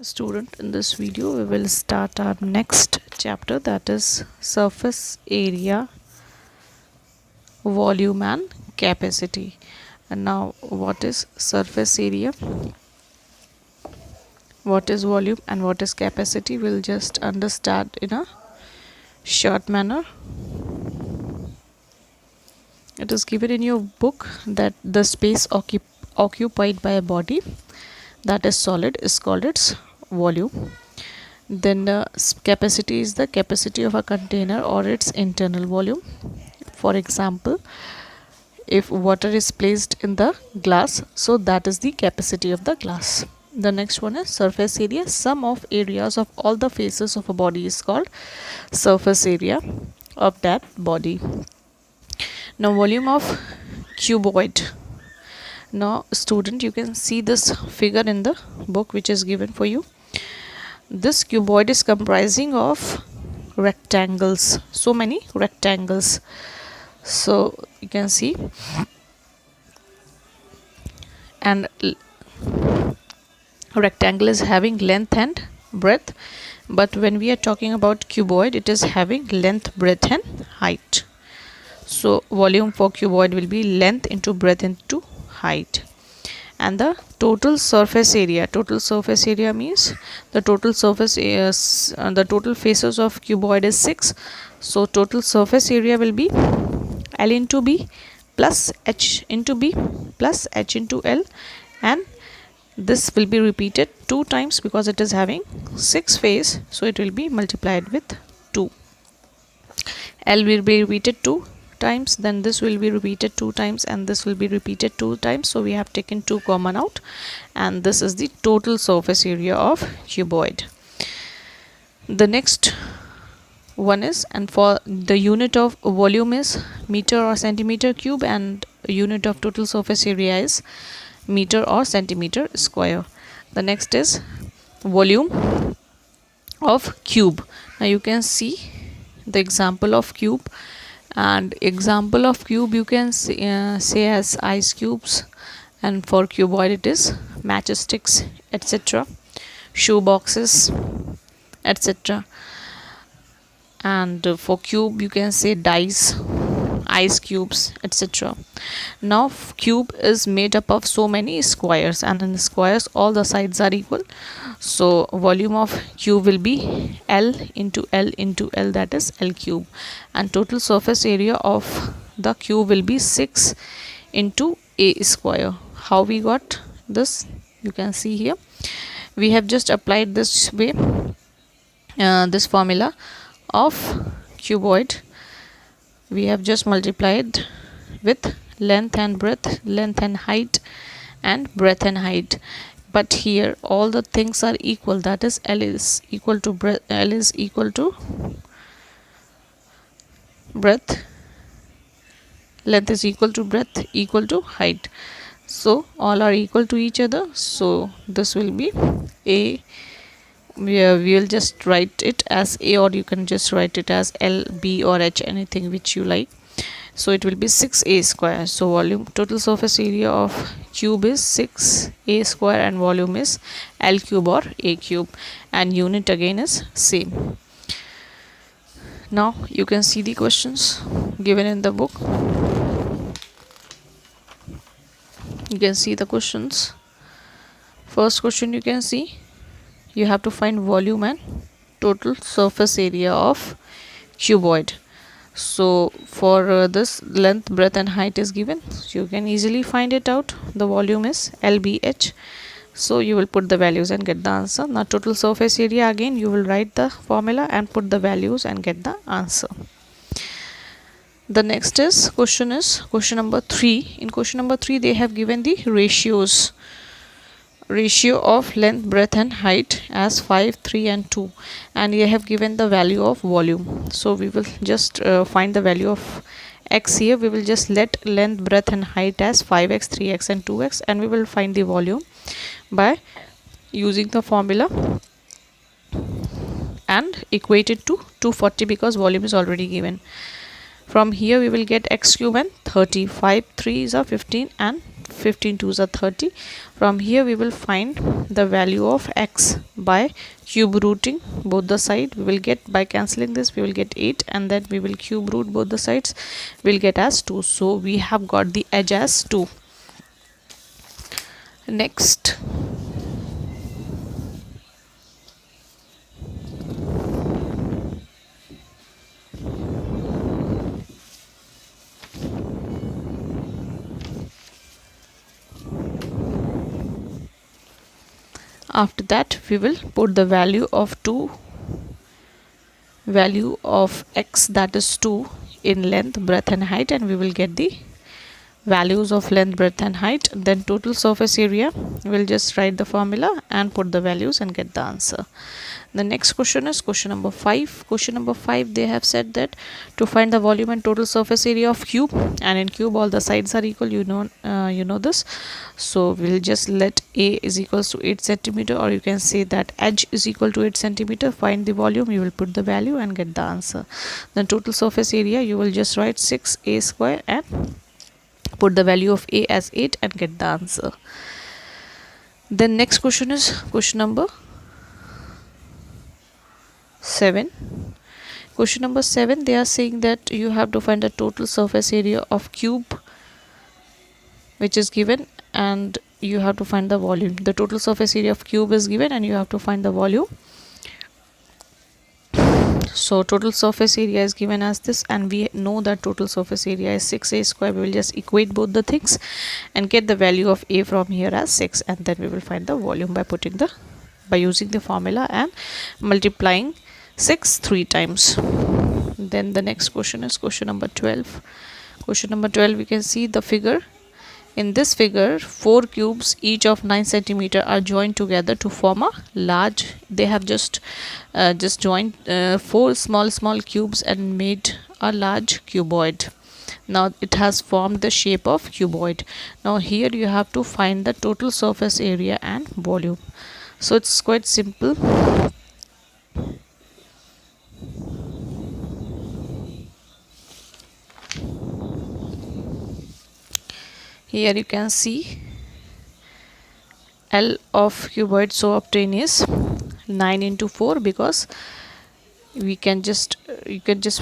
Student, in this video we will start our next chapter, that is surface area, volume and capacity. And now, what is surface area, what is volume and what is capacity, we'll just understand in a short manner. It is given in your book that the space occupied by a body that is solid is called its volume. Then capacity is the capacity of a container or its internal volume. For example, if water is placed in the glass, so that is the capacity of the glass. The next one is surface area. Sum of areas of all the faces of a body is called surface area of that body. Now, volume of cuboid. Now, student, you can see this figure in the book which is given for you. This cuboid is comprising of rectangles, so many rectangles. So you can see, and rectangle is having length and breadth, but when we are talking about cuboid, it is having length, breadth and height. So volume for cuboid will be length into breadth into height. And the total surface area means the total surface is the total faces of cuboid is 6. So total surface area will be L into B plus H into B plus H into L, and this will be repeated 2 times because it is having 6 face, so it will be multiplied with 2. L will be repeated 2 times, then this will be repeated 2 times, and this will be repeated 2 times, so we have taken 2 common out, and this is the total surface area of cuboid. The next one is, and for the unit of volume is meter or centimeter cube, and unit of total surface area is meter or centimeter square. The next is volume of cube. Now you can see the example of cube, and example of cube you can say as ice cubes, and for cuboid it is matchsticks, etc., shoe boxes, etc. And for cube you can say dice, ice cubes, etc. Now cube is made up of so many squares, and in squares all the sides are equal, so volume of cube will be L into L into L, that is L cube, and total surface area of the cube will be 6 into A square. How we got this, you can see here. We have just applied this way, this formula of cuboid. We have just multiplied with length and breadth, length and height, and breadth and height. But here all the things are equal, that is L is equal to breadth, L is equal to breadth, length is equal to breadth, equal to height. So all are equal to each other, so this will be A. We will just write it as A, or you can just write it as L, B or H, anything which you like. So it will be 6A square. So volume, total surface area of cube is 6A square, and volume is L cube or A cube, and unit again is same. Now you can see the questions given in the book. You can see the questions. First question, you can see, you have to find volume and total surface area of cuboid. So for this, length, breadth and height is given, so you can easily find it out. The volume is LBH, so you will put the values and get the answer. Now total surface area, again you will write the formula and put the values and get the answer. The next is question number 3. In question number 3 they have given the ratio of length, breadth and height as 5, 3 and 2, and they have given the value of volume. So we will just find the value of x here. We will just let length, breadth and height as 5x, 3x and 2x, and we will find the volume by using the formula and equate it to 240 because volume is already given. From here we will get x cube and 30. 5 3s are 15 and 15 2s are 30. From here we will find the value of x by cube rooting both the side. We will get, by cancelling this, we will get 8, and then we will cube root both the sides, we'll get as 2. So we have got the edge as 2. Next, after that we will put the value of x, that is 2, in length, breadth and height, and we will get the values of length, breadth and height. Then total surface area, we'll just write the formula and put the values and get the answer. The next question is question number 5. Question number 5, they have said that to find the volume and total surface area of cube, and in cube all the sides are equal, you know this. So we'll just let a is equals to 8 centimeter, or you can say that edge is equal to 8 centimeter. Find the volume, you will put the value and get the answer. Then total surface area, you will just write 6a square and put the value of a as 8 and get the answer. Then next question is question number 7. Question number 7, they are saying that you have to find the total surface area of cube which is given, and you have to find the volume. The total surface area of cube is given and you have to find the volume. So total surface area is given as this, and we know that total surface area is 6a square. We will just equate both the things and get the value of a from here as 6, and then we will find the volume by using the formula and multiplying 6 3 times. Then the next question is question number 12. Question number 12, we can see the figure. In this figure, 4 cubes each of 9 centimeter are joined together to form a large. They have just joined 4 small cubes and made a large cuboid. Now it has formed the shape of cuboid. Now here you have to find the total surface area and volume. So it's quite simple. Here you can see L of cuboid so obtained is 9 into 4, because you can just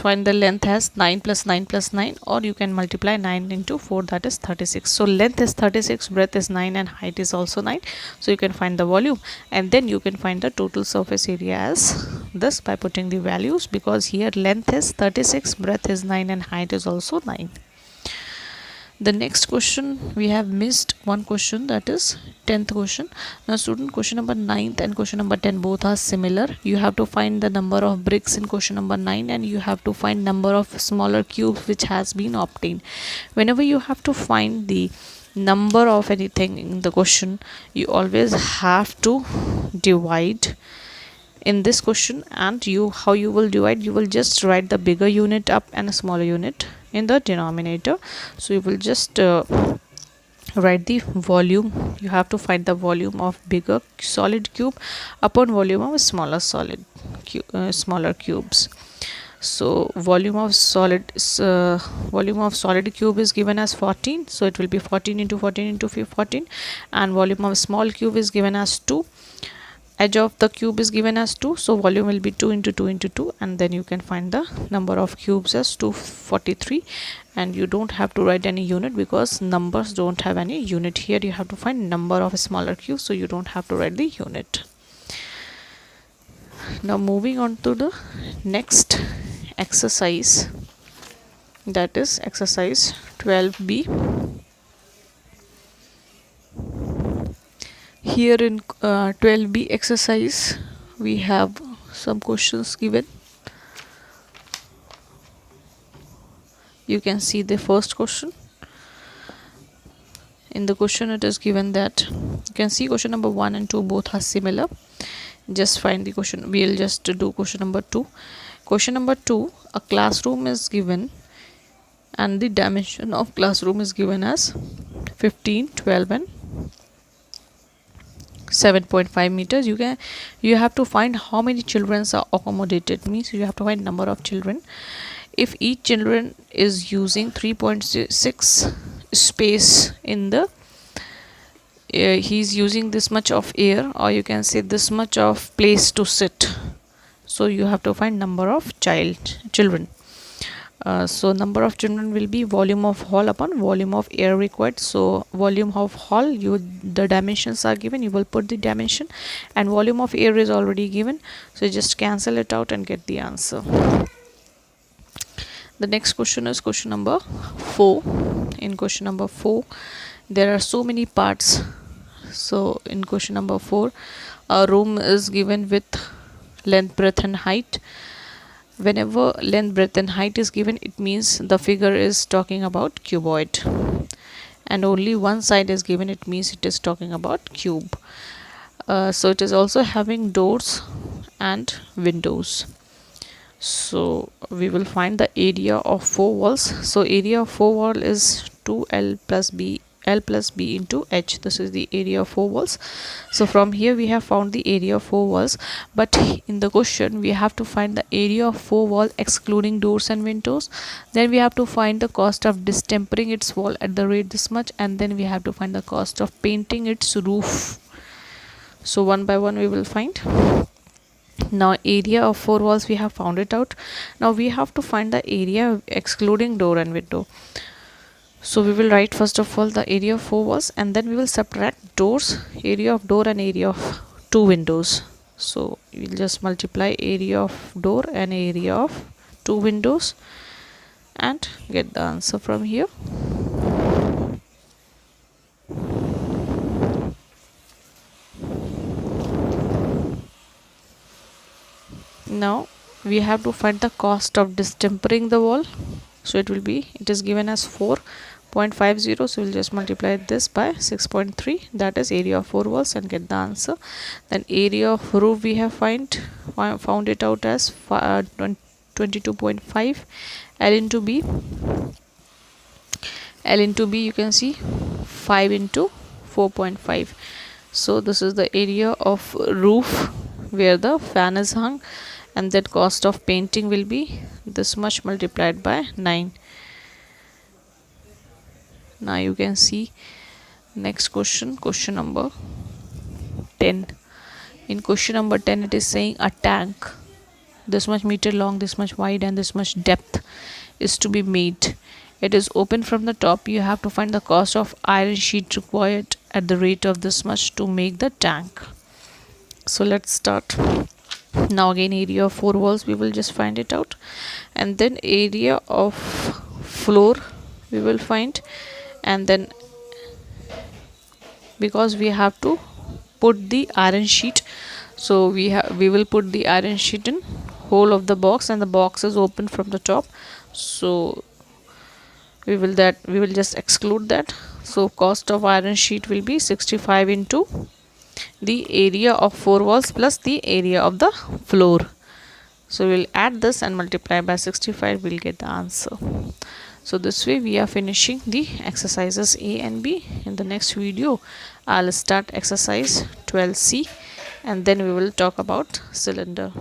find the length as 9 plus 9 plus 9, or you can multiply 9 into 4, that is 36. So length is 36, breadth is 9 and height is also 9. So you can find the volume, and then you can find the total surface area as this by putting the values, because here length is 36, breadth is 9 and height is also 9. The next question, we have missed one question, that is 10th question. Now student, question number 9 and question number 10 both are similar. You have to find the number of bricks in question number 9, and you have to find number of smaller cubes which has been obtained. Whenever you have to find the number of anything in the question, you always have to divide in this question. And how you will divide, you will just write the bigger unit up and a smaller unit in the denominator. So you will just write the volume. You have to find the volume of bigger solid cube upon volume of smaller cubes. So volume of solid cube is given as 14, so it will be 14 into 14 into 14, and volume of small cube is given as 2. Edge of the cube is given as 2, so volume will be 2 into 2 into 2, and then you can find the number of cubes as 243. And you don't have to write any unit, because numbers don't have any unit. Here you have to find number of smaller cubes, so you don't have to write the unit. Now moving on to the next exercise, that is exercise 12b. Here in 12b exercise, we have some questions given. You can see the first question. In the question it is given that, you can see question number 1 and 2 both are similar. Just find the question. We'll just do question number 2. Question number 2, a classroom is given and the dimension of classroom is given as 15, 12 and 7.5 meters. You have to find how many children are accommodated, means you have to find number of children. If each children is using 3.6 space in the he's using this much of air, or you can say this much of place to sit. So you have to find number of children. So number of children will be volume of hall upon volume of air required. So volume of hall, the dimensions are given, you will put the dimension, and volume of air is already given, so you just cancel it out and get the answer. The next question is question number 4. In question number 4, there are so many parts. So in question number 4, a room is given with length, breadth and height. Whenever length, breadth and height is given, it means the figure is talking about cuboid, and only one side is given, it means it is talking about cube. So it is also having doors and windows. So we will find the area of 4 walls. So area of 4 wall is 2L plus B, L plus B into H. This is the area of 4 walls. So from here we have found the area of 4 walls, but in the question we have to find the area of 4 wall excluding doors and windows. Then we have to find the cost of distempering its wall at the rate this much, and then we have to find the cost of painting its roof. So one by one we will find. Now area of 4 walls we have found it out. Now we have to find the area excluding door and window. So we will write first of all the area of 4 walls, and then we will subtract doors, area of door and area of 2 windows. So we will just multiply area of door and area of 2 windows and get the answer from here. Now we have to find the cost of distempering the wall. So it is given as 4.50, so we'll just multiply this by 6.3, that is area of 4 walls, and get the answer. Then area of roof we have found it out as 22.5. L into B, you can see 5 into 4.5. so this is the area of roof where the fan is hung, and that cost of painting will be this much multiplied by 9. Now you can see next question number 10. In question number 10 it is saying a tank this much meter long, this much wide and this much depth is to be made. It is open from the top. You have to find the cost of iron sheet required at the rate of this much to make the tank. So let's start. Now again area of 4 walls we will just find it out, and then area of floor we will find, and then because we have to put the iron sheet, so we will put the iron sheet in whole of the box, and the box is open from the top, so we will just exclude that. So cost of iron sheet will be 65 into the area of 4 walls plus the area of the floor. So we'll add this and multiply by 65, we'll get the answer. So this way we are finishing the exercises A and B. In the next video I'll start exercise 12C, and then we will talk about cylinder.